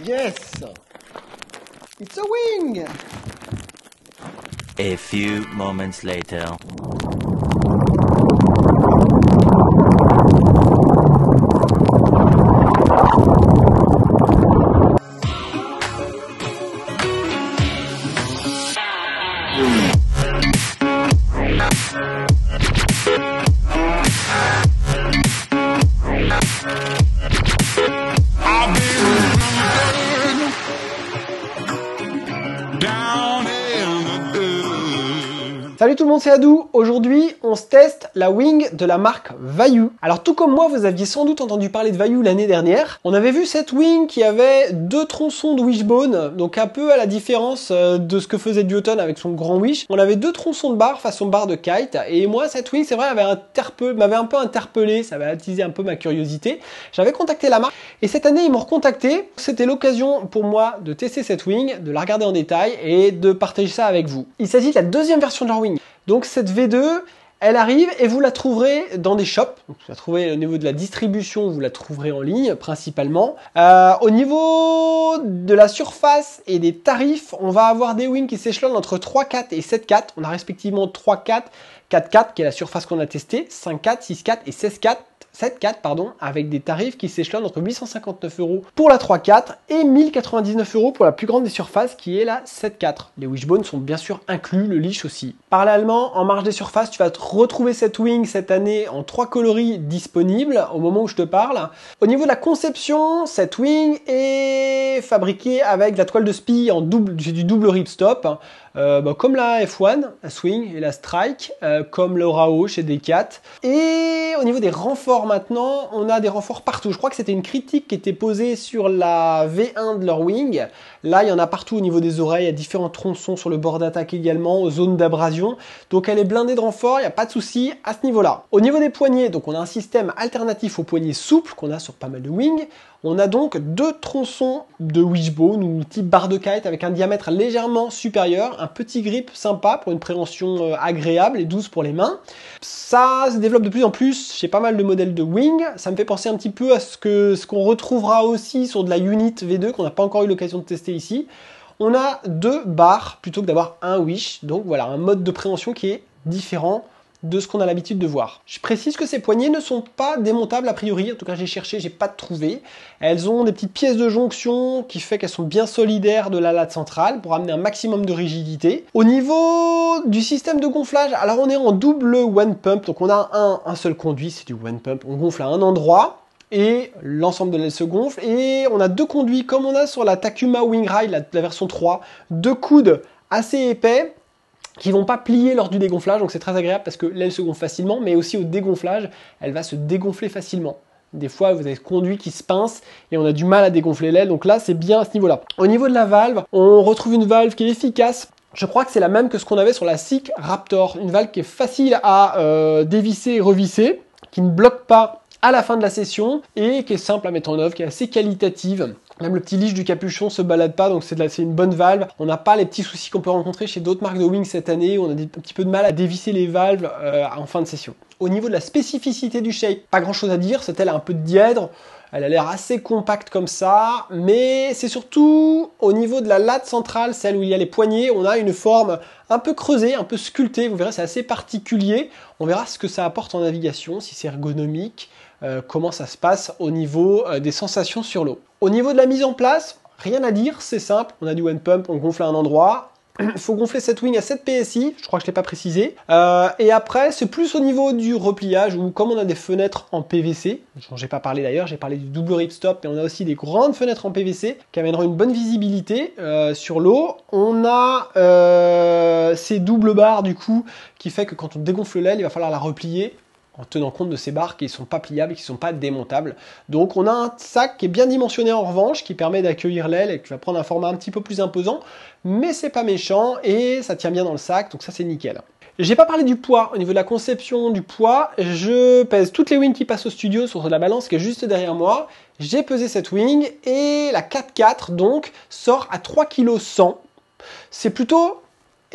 Yes! It's a wing! A few moments later. Salut tout le monde, c'est Adou. Aujourd'hui, on se teste la wing de la marque Vayu. Alors tout comme moi, vous aviez sans doute entendu parler de Vayu l'année dernière. On avait vu cette wing qui avait deux tronçons de wishbone, donc un peu à la différence de ce que faisait Duotone avec son grand wish. On avait deux tronçons de barre façon barre de kite. Et moi, cette wing, c'est vrai, m'avait un peu interpellé, ça avait attisé un peu ma curiosité. J'avais contacté la marque et cette année, ils m'ont recontacté. C'était l'occasion pour moi de tester cette wing, de la regarder en détail et de partager ça avec vous. Il s'agit de la deuxième version de leur wing. Donc cette V2, elle arrive et vous la trouverez dans des shops. Donc, vous la trouverez au niveau de la distribution, vous la trouverez en ligne principalement. Au niveau de la surface et des tarifs, on va avoir des wings qui s'échelonnent entre 3.4 et 7.4. On a respectivement 3.4, 4.4 qui est la surface qu'on a testée, 5.4, 6.4 et 16.4. 7.4 pardon, avec des tarifs qui s'échelonnent entre 859 € pour la 3.4 et 1099 € pour la plus grande des surfaces qui est la 7.4. Les wishbones sont bien sûr inclus, le leash aussi. Parallèlement, en marge des surfaces, tu vas retrouver cette wing cette année en 3 coloris disponibles au moment où je te parle. Au niveau de la conception, cette wing est fabriquée avec de la toile de spi en double, j'ai du double ripstop. Comme la F1, la Swing et la Strike, comme le Rao chez Decat. Et au niveau des renforts maintenant, on a des renforts partout. Je crois que c'était une critique qui était posée sur la V1 de leur wing. Là, il y en a partout au niveau des oreilles, il y a différents tronçons sur le bord d'attaque également, aux zones d'abrasion. Donc elle est blindée de renforts, il n'y a pas de souci à ce niveau-là. Au niveau des poignets, donc on a un système alternatif aux poignets souples qu'on a sur pas mal de wings. On a donc deux tronçons de wishbone ou type barre de kite avec un diamètre légèrement supérieur, un petit grip sympa pour une préhension agréable et douce pour les mains. Ça se développe de plus en plus chez pas mal de modèles de wing. Ça me fait penser un petit peu à ce qu'on retrouvera aussi sur de la Unit V2 qu'on n'a pas encore eu l'occasion de tester ici. On a deux barres plutôt que d'avoir un wish. Donc voilà, un mode de préhension qui est différent de ce qu'on a l'habitude de voir. Je précise que ces poignées ne sont pas démontables a priori, en tout cas j'ai cherché, j'ai pas trouvé. Elles ont des petites pièces de jonction qui fait qu'elles sont bien solidaires de la latte centrale pour amener un maximum de rigidité. Au niveau du système de gonflage, alors on est en double one pump, donc on a un seul conduit, c'est du one pump, on gonfle à un endroit et l'ensemble de l'aile se gonfle et on a deux conduits comme on a sur la Takuma Wing Ride, la version 3, deux coudes assez épais qui vont pas plier lors du dégonflage, donc c'est très agréable parce que l'aile se gonfle facilement, mais aussi au dégonflage, elle va se dégonfler facilement. Des fois, vous avez le conduit qui se pince et on a du mal à dégonfler l'aile, donc là, c'est bien à ce niveau-là. Au niveau de la valve, on retrouve une valve qui est efficace. Je crois que c'est la même que ce qu'on avait sur la SICK Raptor, une valve qui est facile à dévisser et revisser, qui ne bloque pas à la fin de la session et qui est simple à mettre en œuvre, qui est assez qualitative. Même le petit leash du capuchon se balade pas, donc c'est une bonne valve. On n'a pas les petits soucis qu'on peut rencontrer chez d'autres marques de wing cette année, où on a un petit peu de mal à dévisser les valves en fin de session. Au niveau de la spécificité du shape, pas grand chose à dire, cette aile a un peu de dièdre, elle a l'air assez compacte comme ça, mais c'est surtout au niveau de la latte centrale, celle où il y a les poignets, on a une forme un peu creusée, un peu sculptée, vous verrez c'est assez particulier. On verra ce que ça apporte en navigation, si c'est ergonomique, comment ça se passe au niveau des sensations sur l'eau. Au niveau de la mise en place, rien à dire, c'est simple, on a du one pump, on gonfle à un endroit. Il faut gonfler cette wing à 7 PSI, je crois que je ne l'ai pas précisé. Et après, c'est plus au niveau du repliage, où comme on a des fenêtres en PVC, dont j'ai pas parlé d'ailleurs, j'ai parlé du double ripstop, mais on a aussi des grandes fenêtres en PVC qui amèneront une bonne visibilité sur l'eau. On a ces doubles barres du coup, qui fait que quand on dégonfle l'aile, il va falloir la replier en tenant compte de ces barres qui ne sont pas pliables et qui ne sont pas démontables. Donc on a un sac qui est bien dimensionné en revanche, qui permet d'accueillir l'aile et qui va prendre un format un petit peu plus imposant, mais c'est pas méchant et ça tient bien dans le sac, donc ça c'est nickel. J'ai pas parlé du poids. Au niveau de la conception du poids, je pèse toutes les wings qui passent au studio sur la balance qui est juste derrière moi. J'ai pesé cette wing et la 4x4 donc sort à 3,1 kg. C'est plutôt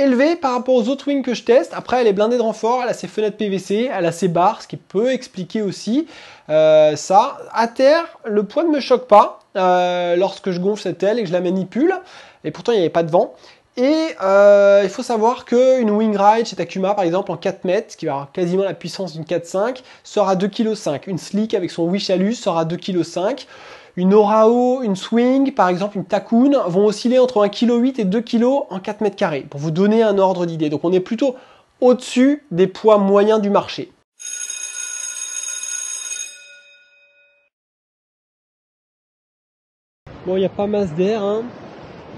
élevé par rapport aux autres wings que je teste. Après, elle est blindée de renfort, elle a ses fenêtres PVC, elle a ses barres, ce qui peut expliquer aussi ça. À terre, le poids ne me choque pas. lorsque je gonfle cette aile et que je la manipule. Et pourtant, il n'y avait pas de vent. Et il faut savoir qu'une wing ride chez Takuma, par exemple, en 4 mètres, ce qui va avoir quasiment la puissance d'une 4.5, sera 2,5 kg. Une slick avec son Wish Alus sera 2,5 kg. Une Orao, une swing, par exemple une Takun, vont osciller entre 1,8 kg et 2 kg en 4 mètres carrés, pour vous donner un ordre d'idée. Donc on est plutôt au-dessus des poids moyens du marché. Bon, il n'y a pas masse d'air, hein.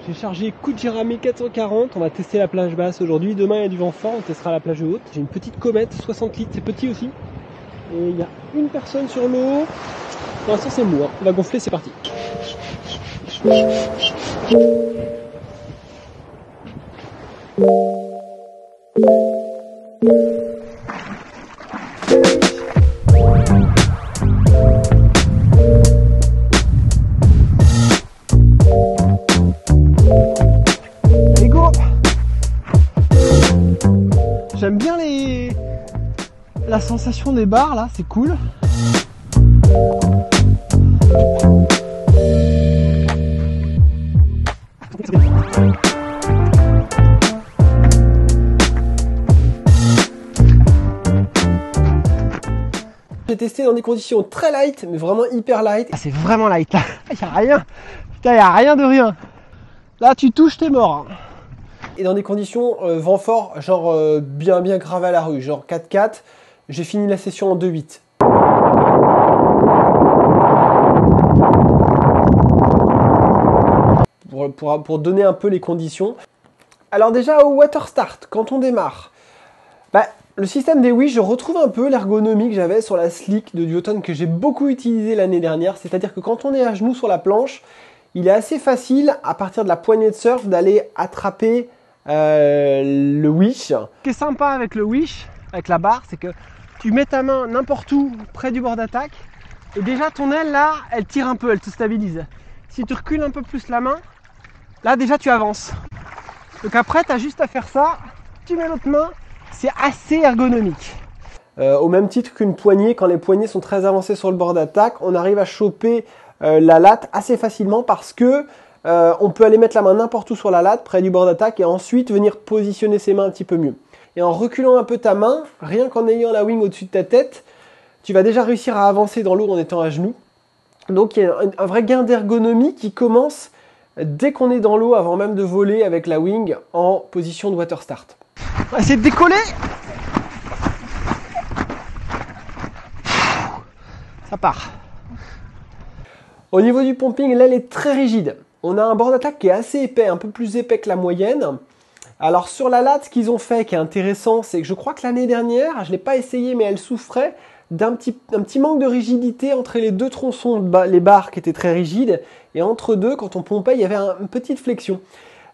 J'ai chargé Kujira 1440, on va tester la plage basse aujourd'hui. Demain il y a du vent fort, on testera la plage haute. J'ai une petite comète, 60 litres, c'est petit aussi. Et il y a une personne sur l'eau. Pour l'instant c'est mou, hein. On va gonfler, c'est parti. J'aime bien la sensation des barres là, c'est cool. J'ai testé dans des conditions très light, mais vraiment hyper light. Ah, c'est vraiment light là, il n'y a rien. Putain, il n'y a rien de rien. Là tu touches, t'es mort. Et dans des conditions vent fort, genre bien grave à la rue, genre 4x4, j'ai fini la session en 2.8. Pour donner un peu les conditions. Alors déjà au water start, quand on démarre, le système des Wish, je retrouve un peu l'ergonomie que j'avais sur la slick de Duotone que j'ai beaucoup utilisé l'année dernière. C'est-à-dire que quand on est à genoux sur la planche, il est assez facile à partir de la poignée de surf d'aller attraper le Wish. Ce qui est sympa avec le Wish, avec la barre, c'est que tu mets ta main n'importe où près du bord d'attaque et déjà ton aile là, elle tire un peu, elle te stabilise. Si tu recules un peu plus la main, là déjà tu avances. Donc après tu as juste à faire ça, tu mets l'autre main, c'est assez ergonomique. Au même titre qu'une poignée, quand les poignées sont très avancées sur le bord d'attaque, on arrive à choper la latte assez facilement parce que on peut aller mettre la main n'importe où sur la latte, près du bord d'attaque, et ensuite venir positionner ses mains un petit peu mieux. Et en reculant un peu ta main, rien qu'en ayant la wing au-dessus de ta tête, tu vas déjà réussir à avancer dans l'eau en étant à genoux. Donc il y a un vrai gain d'ergonomie qui commence dès qu'on est dans l'eau, avant même de voler avec la wing en position de water start. On va essayer de décoller. Ça part. Au niveau du pumping, l'aile est très rigide. On a un bord d'attaque qui est assez épais, un peu plus épais que la moyenne. Alors sur la latte, ce qu'ils ont fait qui est intéressant, c'est que je crois que l'année dernière, je ne l'ai pas essayé, mais elle souffrait d'un petit manque de rigidité entre les deux tronçons, les barres qui étaient très rigides, et entre deux, quand on pompait, il y avait une petite flexion.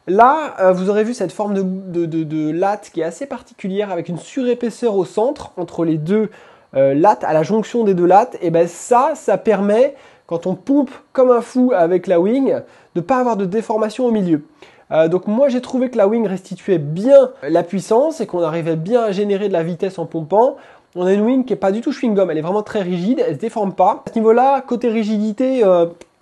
Là, vous aurez vu cette forme de latte qui est assez particulière, avec une surépaisseur au centre, entre les deux lattes, à la jonction des deux lattes, et ben ça permet, quand on pompe comme un fou avec la wing, de ne pas avoir de déformation au milieu. Donc moi j'ai trouvé que la wing restituait bien la puissance et qu'on arrivait bien à générer de la vitesse en pompant. On a une wing qui n'est pas du tout chewing-gum, elle est vraiment très rigide, elle ne se déforme pas. À ce niveau-là, côté rigidité,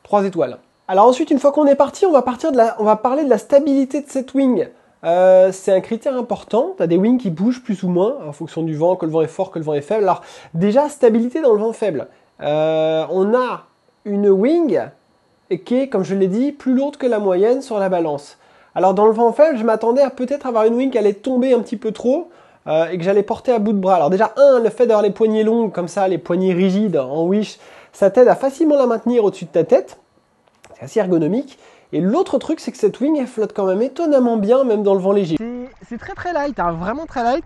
3 étoiles. Alors ensuite, une fois qu'on est parti, on va parler de la stabilité de cette wing. C'est un critère important. Tu as des wings qui bougent plus ou moins en fonction du vent, que le vent est fort, que le vent est faible. Alors déjà, stabilité dans le vent faible. On a une wing qui est, comme je l'ai dit, plus lourde que la moyenne sur la balance. Alors dans le vent faible, je m'attendais à peut-être avoir une wing qui allait tomber un petit peu trop et que j'allais porter à bout de bras. Alors déjà, le fait d'avoir les poignées longues comme ça, les poignées rigides en Wish, ça t'aide à facilement la maintenir au-dessus de ta tête. C'est assez ergonomique. Et l'autre truc, c'est que cette wing, elle flotte quand même étonnamment bien, même dans le vent léger. C'est très light, hein, vraiment très light.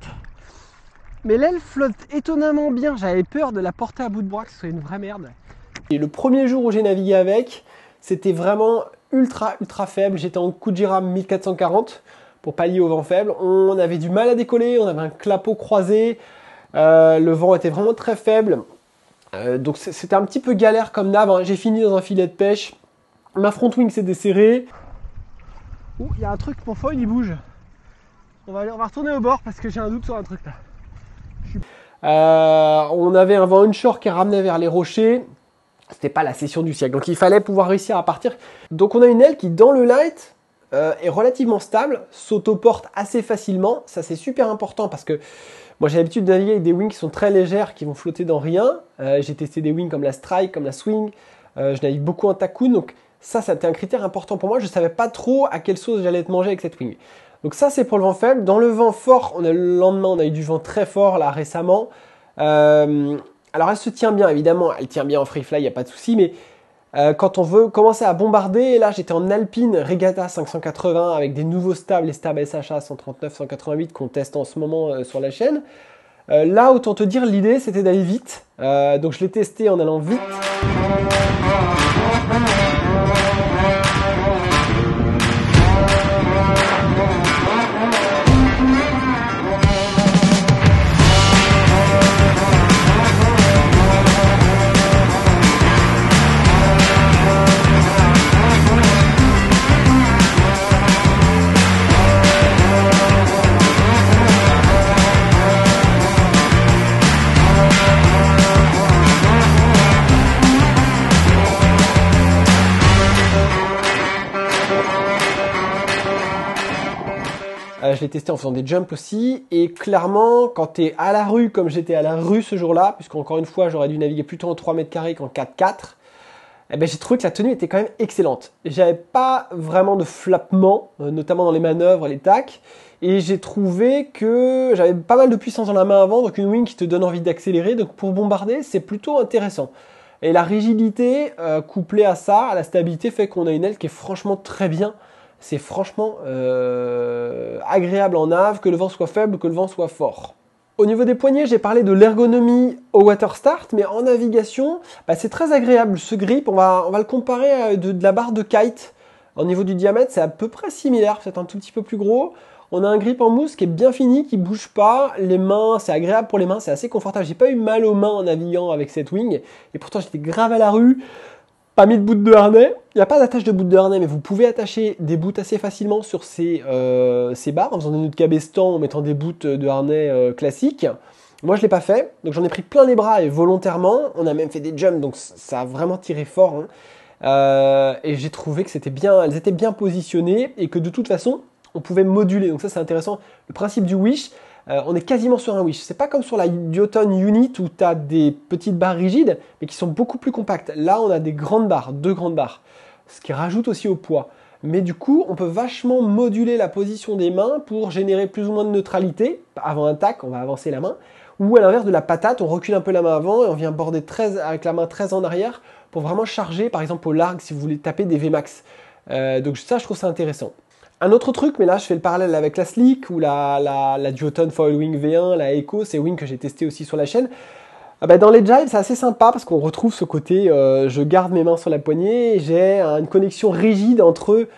Mais l'aile flotte étonnamment bien. J'avais peur de la porter à bout de bras, que ce soit une vraie merde. Et le premier jour où j'ai navigué avec, c'était vraiment ultra faible. J'étais en Kujira 1440 pour pallier au vent faible. On avait du mal à décoller, on avait un clapot croisé. Le vent était vraiment très faible. Donc c'était un petit peu galère comme nav, hein. J'ai fini dans un filet de pêche. Ma front wing s'est desserrée. Oh, il y a un truc, mon foil il bouge. On va retourner au bord parce que j'ai un doute sur un truc là. On avait un vent onshore qui ramenait vers les rochers. c'était pas la session du siècle. Donc il fallait pouvoir réussir à partir. Donc on a une aile qui dans le light est relativement stable, s'autoporte assez facilement. Ça c'est super important parce que moi j'ai l'habitude de naviguer avec des wings qui sont très légères, qui vont flotter dans rien. J'ai testé des wings comme la Strike, comme la Swing. Je navigue beaucoup en Takun, donc ça c'était un critère important pour moi. Je ne savais pas trop à quelle sauce j'allais être mangé avec cette wing. Donc ça c'est pour le vent faible. Dans le vent fort, le lendemain on a eu du vent très fort là récemment. Alors elle se tient bien évidemment, elle tient bien en free fly, il n'y a pas de souci, mais quand on veut commencer à bombarder, là j'étais en Alpine Regatta 580 avec des nouveaux stabs, les stabs SHA 139, 188 qu'on teste en ce moment sur la chaîne. Là autant te dire l'idée c'était d'aller vite, donc je l'ai testé en allant vite. Je l'ai testé en faisant des jumps aussi, et clairement, quand tu es à la rue, comme j'étais à la rue ce jour-là, puisqu'encore une fois, j'aurais dû naviguer plutôt en 3 mètres carrés qu'en 4-4, eh ben, j'ai trouvé que la tenue était quand même excellente. J'avais pas vraiment de flappement, notamment dans les manœuvres, les tacs, et j'ai trouvé que j'avais pas mal de puissance dans la main avant, donc une wing qui te donne envie d'accélérer, donc pour bombarder, c'est plutôt intéressant. Et la rigidité, couplée à ça, à la stabilité, fait qu'on a une aile qui est franchement très bien. C'est franchement agréable en nav, que le vent soit faible ou que le vent soit fort. Au niveau des poignets, j'ai parlé de l'ergonomie au water start, mais en navigation, c'est très agréable. Ce grip, on va le comparer à de la barre de kite. Au niveau du diamètre, c'est à peu près similaire, peut-être un tout petit peu plus gros. On a un grip en mousse qui est bien fini, qui ne bouge pas. Les mains, c'est agréable pour les mains, c'est assez confortable. J'ai pas eu mal aux mains en naviguant avec cette wing, et pourtant j'étais grave à la rue. Pas mis de bout de harnais, il n'y a pas d'attache de bout de harnais, mais vous pouvez attacher des bouts assez facilement sur ces barres en faisant des nœuds de cabestan, en mettant des bouts de harnais classiques. Moi je ne l'ai pas fait, donc j'en ai pris plein les bras et volontairement, on a même fait des jumps, donc ça a vraiment tiré fort. Et j'ai trouvé que elles étaient bien positionnées et que de toute façon, on pouvait moduler, donc ça c'est intéressant. Le principe du wish, on est quasiment sur un wish. C'est pas comme sur la Duotone Unit où tu as des petites barres rigides, mais qui sont beaucoup plus compactes. Là, on a des grandes barres, 2 grandes barres, ce qui rajoute aussi au poids. Mais du coup, on peut vachement moduler la position des mains pour générer plus ou moins de neutralité. Avant un tac, on va avancer la main. Ou à l'inverse de la patate, on recule un peu la main avant et on vient border avec la main très en arrière pour vraiment charger, par exemple au largue, si vous voulez taper des Vmax. Donc ça, je trouve ça intéressant. Un autre truc, mais là je fais le parallèle avec la Slick ou la Duotone Foil Wing V1, la Echo, c'est wing que j'ai testé aussi sur la chaîne. Dans les jives, c'est assez sympa parce qu'on retrouve ce côté, je garde mes mains sur la poignée, et j'ai une connexion rigide entre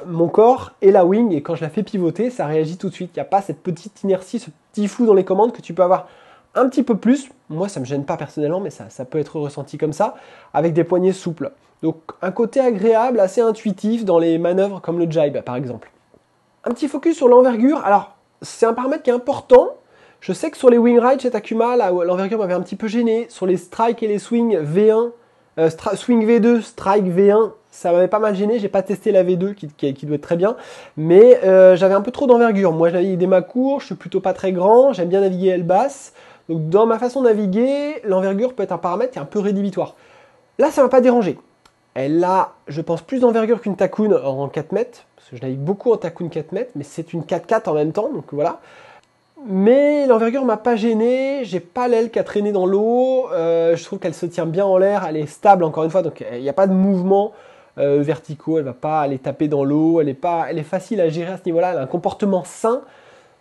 mon corps et la wing, et quand je la fais pivoter, ça réagit tout de suite. Il n'y a pas cette petite inertie, ce petit flou dans les commandes que tu peux avoir un petit peu plus. Moi, ça ne me gêne pas personnellement, mais ça peut être ressenti comme ça, avec des poignées souples. Donc un côté agréable, assez intuitif dans les manœuvres comme le jibe par exemple. Un petit focus sur l'envergure. Alors c'est un paramètre qui est important. Je sais que sur les wing rides chez Takuma, l'envergure m'avait un petit peu gêné. Sur les strike et les swing V1, swing V2, strike V1, ça m'avait pas mal gêné. J'ai pas testé la V2 qui doit être très bien, mais j'avais un peu trop d'envergure. Moi je navigue des mâts courts, je suis plutôt pas très grand, j'aime bien naviguer aile basse. Donc dans ma façon de naviguer, l'envergure peut être un paramètre qui est un peu rédhibitoire. Là ça m'a pas dérangé. Elle a, je pense, plus d'envergure qu'une Takun en 4 mètres, parce que je navigue beaucoup en Takun 4 mètres, mais c'est une 4x4 en même temps, donc voilà. Mais l'envergure m'a pas gêné, j'ai pas l'aile qui a traîné dans l'eau, je trouve qu'elle se tient bien en l'air, elle est stable encore une fois, donc il n'y a pas de mouvement verticaux, elle va pas aller taper dans l'eau, elle est facile à gérer à ce niveau-là, elle a un comportement sain,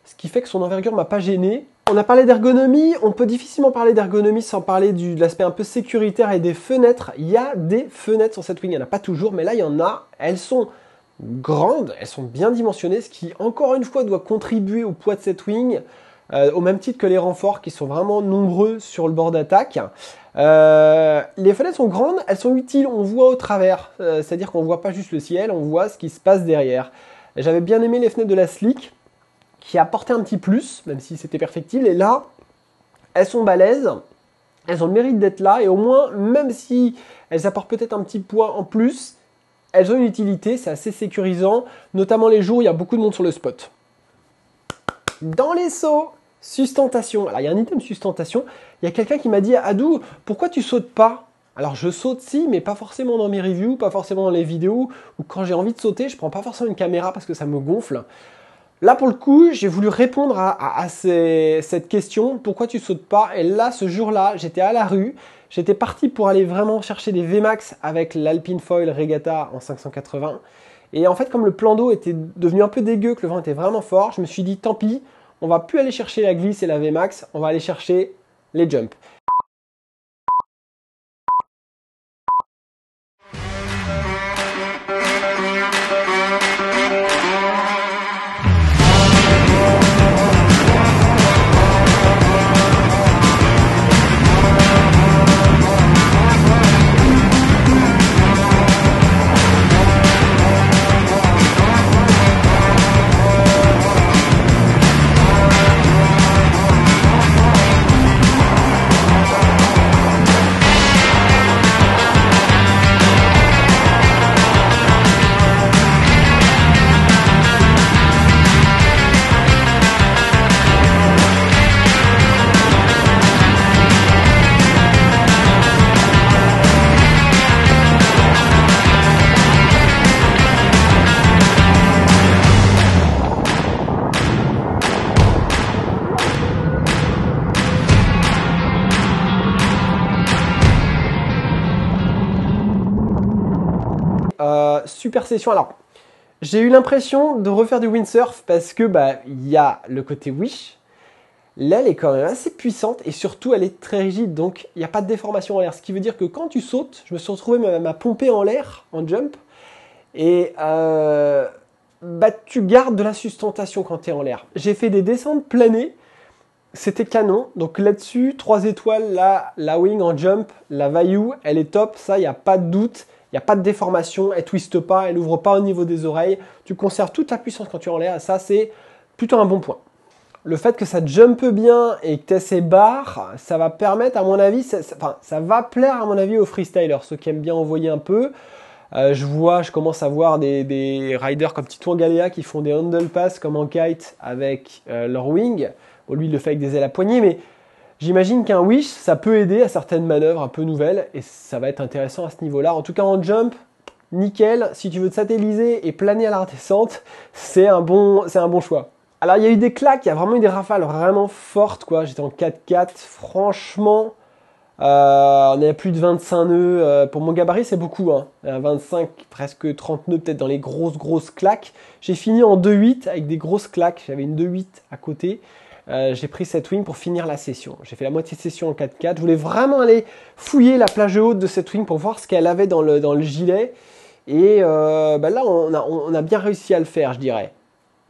ce qui fait que son envergure m'a pas gêné. On a parlé d'ergonomie, on peut difficilement parler d'ergonomie sans parler de l'aspect un peu sécuritaire et des fenêtres. Il y a des fenêtres sur cette wing, il n'y en a pas toujours, mais là il y en a. Elles sont grandes, elles sont bien dimensionnées, ce qui encore une fois doit contribuer au poids de cette wing, au même titre que les renforts qui sont vraiment nombreux sur le bord d'attaque. Les fenêtres sont grandes, elles sont utiles, on voit au travers, c'est-à-dire qu'on ne voit pas juste le ciel, on voit ce qui se passe derrière. J'avais bien aimé les fenêtres de la Slick, qui apportait un petit plus, même si c'était perfectible. Et là, elles sont balèzes. elles ont le mérite d'être là et au moins, même si elles apportent peut-être un petit poids en plus, elles ont une utilité, c'est assez sécurisant, notamment les jours où il y a beaucoup de monde sur le spot. Dans les sauts, sustentation. Alors il y a un item sustentation, il y a quelqu'un qui m'a dit « Adou, pourquoi tu sautes pas ?» Alors je saute si, mais pas forcément dans mes reviews, pas forcément dans les vidéos, ou quand j'ai envie de sauter, je prends pas forcément une caméra parce que ça me gonfle. Là pour le coup, j'ai voulu répondre à cette question, pourquoi tu sautes pas? Et là, ce jour-là, j'étais à la rue, j'étais parti pour aller vraiment chercher des VMAX avec l'Alpine Foil Regatta en 580. Et en fait, comme le plan d'eau était devenu un peu dégueu, que le vent était vraiment fort, je me suis dit tant pis, on va plus aller chercher la glisse et la VMAX, on va aller chercher les jumps. Super session. Alors, j'ai eu l'impression de refaire du windsurf parce que il y a le côté wish. L'aile est quand même assez puissante et surtout elle est très rigide, donc il n'y a pas de déformation en l'air. Ce qui veut dire que quand tu sautes, je me suis retrouvé ma pompée en l'air en jump et tu gardes de la sustentation quand tu es en l'air. J'ai fait des descentes planées, c'était canon. Donc là-dessus, 3 étoiles, la wing en jump, la Vayu, elle est top, ça il n'y a pas de doute. Il n'y a pas de déformation, elle ne twiste pas, elle n'ouvre pas au niveau des oreilles. Tu conserves toute ta puissance quand tu es en l'air. Ça, c'est plutôt un bon point. Le fait que ça jumpe bien et que tu aies ces barres, ça va permettre, à mon avis, ça va plaire, à mon avis, aux freestylers, ceux qui aiment bien envoyer un peu. Je commence à voir des riders comme Tito Galea qui font des handle pass comme en kite avec leur wing. Bon, lui, il le fait avec des ailes à poignée, mais j'imagine qu'un wish, ça peut aider à certaines manœuvres un peu nouvelles et ça va être intéressant à ce niveau-là. En tout cas, en jump, nickel. Si tu veux te satelliser et planer à la redescente, c'est un bon choix. Alors, il y a eu des claques, il y a vraiment eu des rafales vraiment fortes, quoi. J'étais en 4x4, franchement, on est à plus de 25 nœuds. Pour mon gabarit, c'est beaucoup, hein. 25, presque 30 nœuds peut-être dans les grosses claques. J'ai fini en 2.8 avec des grosses claques. J'avais une 2.8 à côté. J'ai pris cette wing pour finir la session. J'ai fait la moitié de session en 4x4. Je voulais vraiment aller fouiller la plage haute de cette wing pour voir ce qu'elle avait dans le gilet. Et là, on a bien réussi à le faire, je dirais.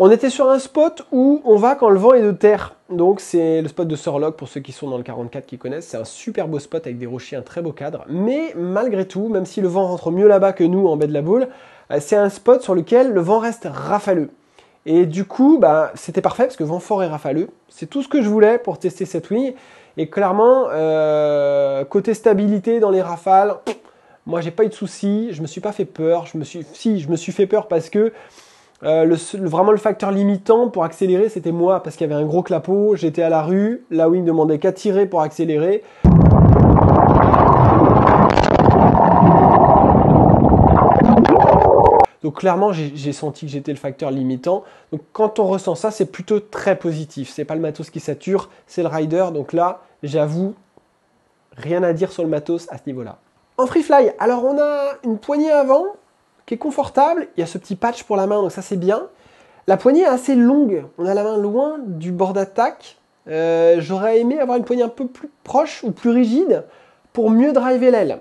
On était sur un spot où on va quand le vent est de terre. Donc c'est le spot de Surlog pour ceux qui sont dans le 44 qui connaissent. C'est un super beau spot avec des rochers, un très beau cadre. Mais malgré tout, même si le vent rentre mieux là-bas que nous en baie de la Baule, c'est un spot sur lequel le vent reste rafaleux. Et du coup, c'était parfait parce que vent fort et rafaleux. C'est tout ce que je voulais pour tester cette wing. Et clairement, côté stabilité dans les rafales, moi j'ai pas eu de soucis. Je me suis pas fait peur. Je me suis fait peur parce que vraiment le facteur limitant pour accélérer, c'était moi parce qu'il y avait un gros clapot. J'étais à la rue. La wing demandait qu'à tirer pour accélérer. Donc clairement, j'ai senti que j'étais le facteur limitant. Donc quand on ressent ça, c'est plutôt très positif. C'est pas le matos qui sature, c'est le rider. Donc là, j'avoue, rien à dire sur le matos à ce niveau-là. En free fly, alors on a une poignée avant qui est confortable. Il y a ce petit patch pour la main, donc ça c'est bien. La poignée est assez longue. On a la main loin du bord d'attaque. J'aurais aimé avoir une poignée un peu plus proche ou plus rigide pour mieux driver l'aile.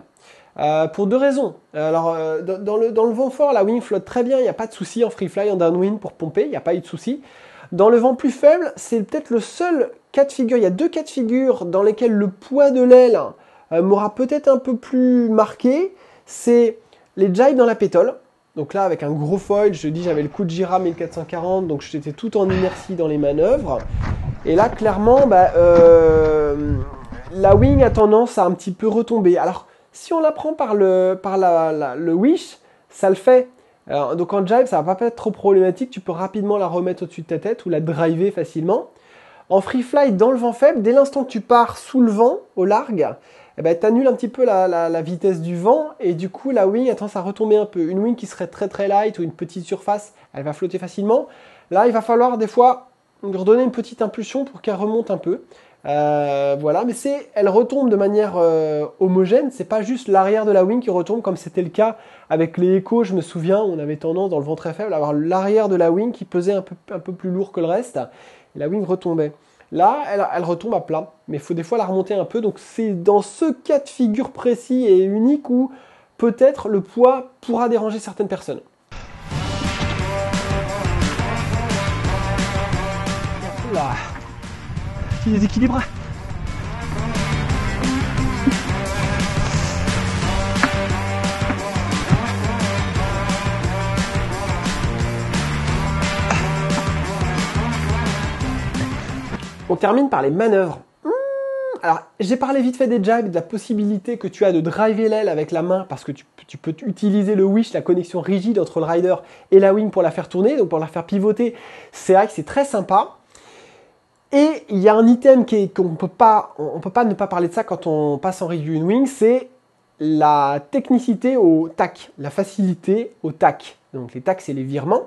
Pour 2 raisons. Alors, dans le vent fort, la wing flotte très bien, il n'y a pas de souci en free fly, en downwind pour pomper, il n'y a pas eu de souci. Dans le vent plus faible, c'est peut-être le seul cas de figure, il y a 2 cas de figure dans lesquels le poids de l'aile m'aura peut-être un peu plus marqué. C'est les jibes dans la pétole. Donc là, avec un gros foil, je dis j'avais le coup de Gira 1440, donc j'étais tout en inertie dans les manœuvres. Et là, clairement, la wing a tendance à un petit peu retomber. Alors, si on la prend par le wish, ça le fait. Donc en jibe, ça va pas être trop problématique. Tu peux rapidement la remettre au-dessus de ta tête ou la driver facilement. En free fly, dans le vent faible, dès l'instant que tu pars sous le vent, au large, eh ben, tu annules un petit peu la vitesse du vent et du coup, la wing a tendance à retomber un peu. Une wing qui serait très très light ou une petite surface, elle va flotter facilement. Là, il va falloir des fois lui redonner une petite impulsion pour qu'elle remonte un peu. Voilà, mais elle retombe de manière homogène, c'est pas juste l'arrière de la wing qui retombe comme c'était le cas avec les échos, je me souviens, on avait tendance dans le vent très faible à avoir l'arrière de la wing qui pesait un peu plus lourd que le reste, et la wing retombait. Là, elle retombe à plat, mais il faut des fois la remonter un peu, donc c'est dans ce cas de figure précis et unique où peut-être le poids pourra déranger certaines personnes. Là. Petit déséquilibre. On termine par les manœuvres. Alors, j'ai parlé vite fait des jibes, de la possibilité que tu as de driver l'aile avec la main parce que tu peux utiliser le wish, la connexion rigide entre le rider et la wing pour la faire tourner, donc pour la faire pivoter. C'est vrai que c'est très sympa. Et il y a un item qu'on ne peut pas ne pas parler de ça quand on passe en review une wing, c'est la technicité au tac, la facilité au tac. Donc les tacs, c'est les virements.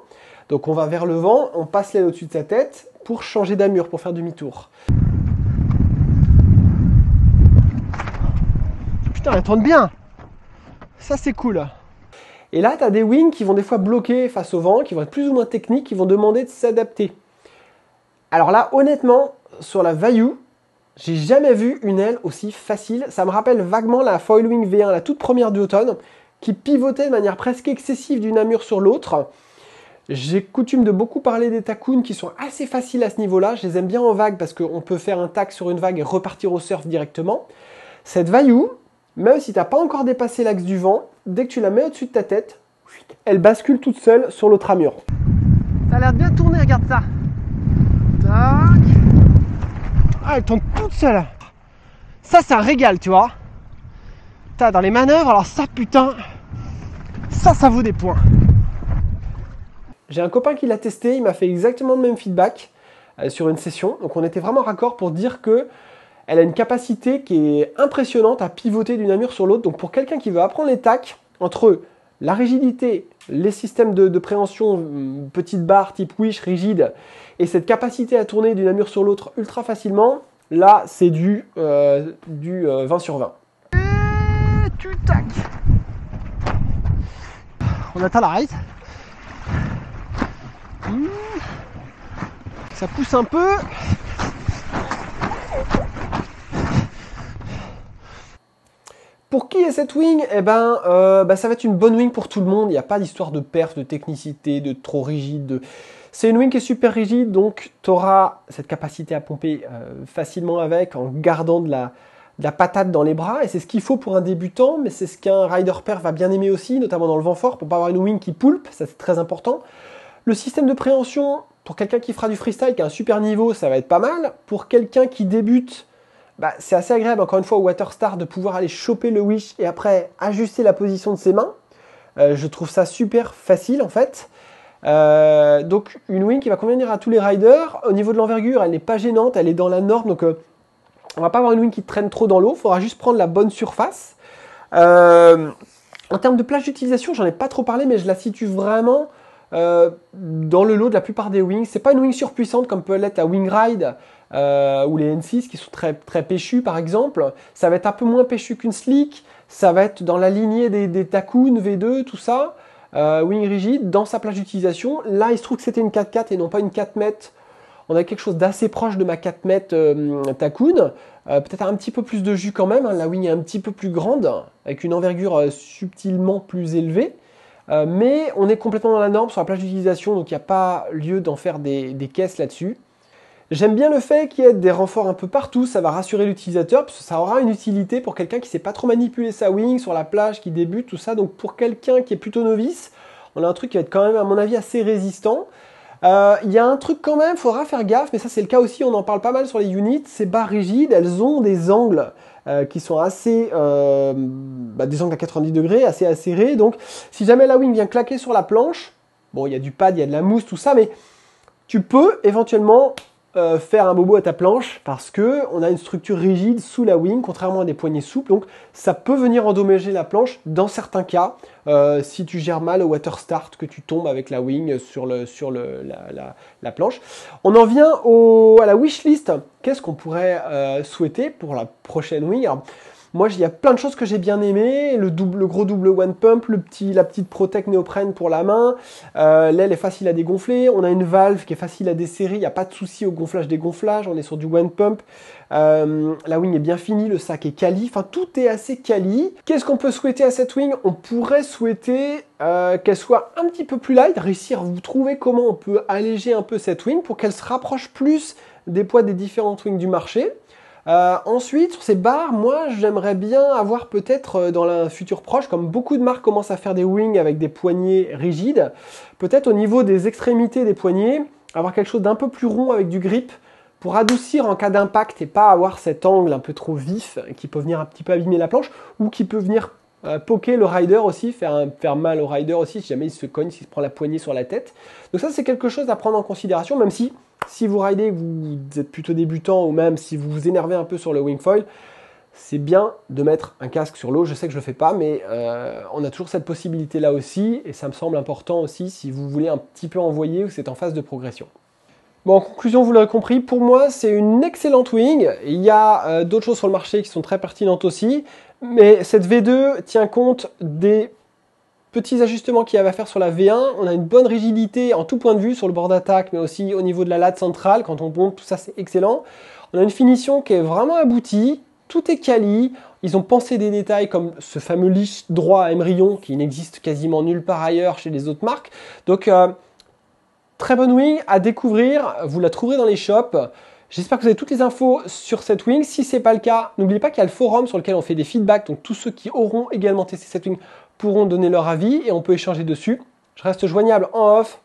Donc on va vers le vent, on passe l'aile au-dessus de sa tête pour changer d'amure, pour faire demi-tour. Putain, elle tourne bien. Ça, c'est cool. Et là, tu as des wings qui vont des fois bloquer face au vent, qui vont être plus ou moins techniques, qui vont demander de s'adapter. Alors là, honnêtement, sur la Vayu, j'ai jamais vu une aile aussi facile. Ça me rappelle vaguement la Foilwing V1, la toute première du automne, qui pivotait de manière presque excessive d'une amure sur l'autre. J'ai coutume de beaucoup parler des Tacoons qui sont assez faciles à ce niveau-là. Je les aime bien en vague parce qu'on peut faire un tac sur une vague et repartir au surf directement. Cette Vayu, même si tu n'as pas encore dépassé l'axe du vent, dès que tu la mets au-dessus de ta tête, elle bascule toute seule sur l'autre amure. Ça a l'air de bien tourner, regarde ça. Tac. Ah, elle tourne toute seule. Ça, c'est un régal, tu vois. T'as dans les manœuvres, alors ça, putain, ça vaut des points. J'ai un copain qui l'a testé, il m'a fait exactement le même feedback sur une session. Donc on était vraiment raccord pour dire que elle a une capacité qui est impressionnante à pivoter d'une amure sur l'autre. Donc pour quelqu'un qui veut apprendre les tacs, entre la rigidité, les systèmes de préhension, petite barre type wish rigide, et cette capacité à tourner d'une amure sur l'autre ultra facilement, là c'est du 20 sur 20. Et tu tac. On atteint la raise. Ça pousse un peu. Pour qui est cette wing? Eh ben, ça va être une bonne wing pour tout le monde. Il n'y a pas d'histoire de perf, de technicité, de trop rigide. C'est une wing qui est super rigide, donc tu auras cette capacité à pomper facilement avec en gardant de la patate dans les bras. Et c'est ce qu'il faut pour un débutant, mais c'est ce qu'un rider perf va bien aimer aussi, notamment dans le vent fort, pour pas avoir une wing qui poulpe, ça c'est très important. Le système de préhension, pour quelqu'un qui fera du freestyle, qui a un super niveau, ça va être pas mal. Pour quelqu'un qui débute, c'est assez agréable, encore une fois, au Waterstar, de pouvoir aller choper le wish et après ajuster la position de ses mains. Je trouve ça super facile, en fait. Donc, une wing qui va convenir à tous les riders. Au niveau de l'envergure, elle n'est pas gênante, elle est dans la norme. Donc, on va pas avoir une wing qui traîne trop dans l'eau. Il faudra juste prendre la bonne surface. En termes de plage d'utilisation, j'en ai pas trop parlé, mais je la situe vraiment dans le lot de la plupart des wings. C'est pas une wing surpuissante comme peut l'être la Wing Ride ou les N6 qui sont très, très péchus par exemple. Ça va être un peu moins péchu qu'une Slick. Ça va être dans la lignée des Tacoon V2, tout ça. Wing rigide, dans sa plage d'utilisation. Là, il se trouve que c'était une 4x4 et non pas une 4 mètres. On a quelque chose d'assez proche de ma 4 mètres Tacoon. Peut-être un petit peu plus de jus quand même. Hein. La wing est un petit peu plus grande, avec une envergure subtilement plus élevée. Mais on est complètement dans la norme sur la plage d'utilisation, donc il n'y a pas lieu d'en faire des caisses là-dessus. J'aime bien le fait qu'il y ait des renforts un peu partout, ça va rassurer l'utilisateur, parce que ça aura une utilité pour quelqu'un qui ne sait pas trop manipuler sa wing sur la plage, qui débute, tout ça. Donc pour quelqu'un qui est plutôt novice, on a un truc qui va être quand même, à mon avis, assez résistant. Il y a un truc quand même, faudra faire gaffe, mais ça c'est le cas aussi, on en parle pas mal sur les units, ces barres rigides, elles ont des angles qui sont assez, des angles à 90 degrés, assez acérés, donc si jamais la wing vient claquer sur la planche, bon il y a du pad, il y a de la mousse, tout ça, mais tu peux éventuellement faire un bobo à ta planche parce que on a une structure rigide sous la wing, contrairement à des poignées souples, donc ça peut venir endommager la planche dans certains cas, si tu gères mal au water start, que tu tombes avec la wing sur la planche. On en vient à la wishlist. Qu'est-ce qu'on pourrait souhaiter pour la prochaine wing? Alors, moi, il y a plein de choses que j'ai bien aimées. Le gros double one pump, la petite protect néoprène pour la main. L'aile est facile à dégonfler. On a une valve qui est facile à desserrer. Il n'y a pas de souci au gonflage-dégonflage. On est sur du one pump. La wing est bien finie. Le sac est quali. Enfin, tout est assez quali. Qu'est-ce qu'on peut souhaiter à cette wing? On pourrait souhaiter qu'elle soit un petit peu plus light. Réussir à vous trouver comment on peut alléger un peu cette wing pour qu'elle se rapproche plus des poids des différentes wings du marché. Ensuite, sur ces barres, moi j'aimerais bien avoir peut-être dans un futur proche, comme beaucoup de marques commencent à faire des wings avec des poignées rigides, peut-être au niveau des extrémités des poignets, avoir quelque chose d'un peu plus rond avec du grip pour adoucir en cas d'impact et pas avoir cet angle un peu trop vif qui peut venir un petit peu abîmer la planche ou qui peut venir poker le rider aussi, faire mal au rider aussi si jamais il se cogne, s'il se prend la poignée sur la tête. Donc ça c'est quelque chose à prendre en considération, même si vous ridez, vous êtes plutôt débutant ou même si vous vous énervez un peu sur le wingfoil, c'est bien de mettre un casque sur l'eau. Je sais que je le fais pas, mais on a toujours cette possibilité là aussi et ça me semble important aussi si vous voulez un petit peu envoyer ou c'est en phase de progression. Bon, en conclusion, vous l'aurez compris, pour moi, c'est une excellente wing. Il y a d'autres choses sur le marché qui sont très pertinentes aussi, mais cette V2 tient compte des petits ajustements qu'il y avait à faire sur la V1. On a une bonne rigidité en tout point de vue sur le bord d'attaque, mais aussi au niveau de la latte centrale. Quand on pompe, tout ça, c'est excellent. On a une finition qui est vraiment aboutie. Tout est quali. Ils ont pensé des détails comme ce fameux leash droit à émerillon qui n'existe quasiment nulle part ailleurs chez les autres marques. Donc, très bonne wing à découvrir. Vous la trouverez dans les shops. J'espère que vous avez toutes les infos sur cette wing. Si ce n'est pas le cas, n'oubliez pas qu'il y a le forum sur lequel on fait des feedbacks. Donc tous ceux qui auront également testé cette wing pourront donner leur avis et on peut échanger dessus. Je reste joignable en off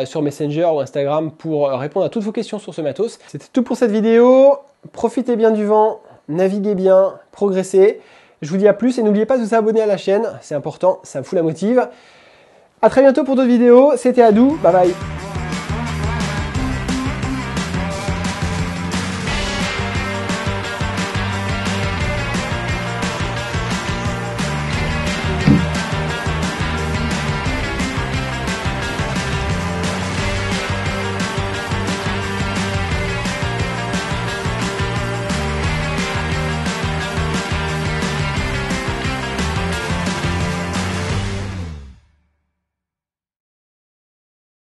sur Messenger ou Instagram pour répondre à toutes vos questions sur ce matos. C'était tout pour cette vidéo. Profitez bien du vent, naviguez bien, progressez. Je vous dis à plus et n'oubliez pas de vous abonner à la chaîne. C'est important, ça me fout la motive. A très bientôt pour d'autres vidéos. C'était Adou. Bye bye.